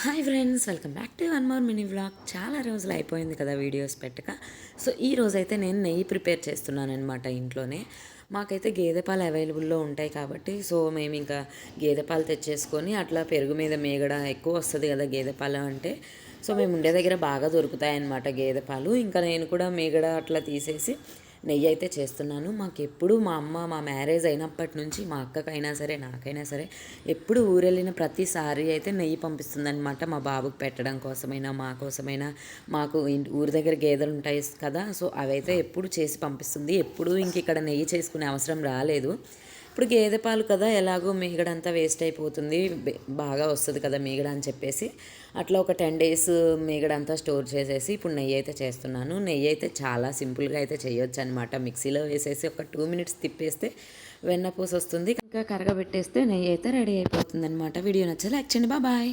Hi friends, welcome back to one more mini vlog. చాలా రోజులు అయిపోయింది కదా వీడియోస్ పెట్టక. సో ఈ రోజైతే నేను నెయ్యి ప్రిపేర్ చేస్తున్నాను అనమాట ఇంట్లోనే. మాకైతే గేదె పాలు అవైలబుల్లో ఉంటాయి కాబట్టి మేము ఇంకా గేదె పాలు తెచ్చేసుకొని అట్లా పెరుగు మీద మేగడ ఎక్కువ వస్తుంది కదా గేదె పాలు అంటే. మేము ఉండే దగ్గర బాగా దొరుకుతాయి అన్నమాట గేదె పాలు. ఇంకా నేను కూడా మేగడ అట్లా తీసేసి నెయ్యి అయితే చేస్తున్నాను. మాకెప్పుడు మా అమ్మ మా మ్యారేజ్ అయినప్పటి నుంచి మా అక్కకైనా సరే నాకైనా సరే ఎప్పుడు ఊరెళ్ళిన ప్రతిసారి అయితే నెయ్యి పంపిస్తుందన్నమాట. మా బాబుకి పెట్టడం కోసమైనా మా కోసమైనా. మాకు ఊరి దగ్గర గేదెలు ఉంటాయి కదా, సో అవైతే ఎప్పుడు చేసి పంపిస్తుంది. ఎప్పుడు ఇంక ఇక్కడ నెయ్యి చేసుకునే అవసరం రాలేదు. ఇప్పుడు గేదె పాలు కదా, ఎలాగో మీగడంతా వేస్ట్ అయిపోతుంది, బాగా వస్తుంది కదా మీగడ అని చెప్పేసి అట్లా ఒక 10 days మీగడంతా స్టోర్ చేసేసి ఇప్పుడు నెయ్యి అయితే చేస్తున్నాను. నెయ్యి అయితే చాలా సింపుల్గా అయితే చేయొచ్చు అనమాట. మిక్సీలో వేసేసి ఒక 2 minutes తిప్పేస్తే వెన్నపూస వస్తుంది. ఇంకా కరగబెట్టేస్తే నెయ్యి అయితే రెడీ అయిపోతుంది అనమాట. వీడియో నచ్చే లైక్ చేయండి. బాయ్.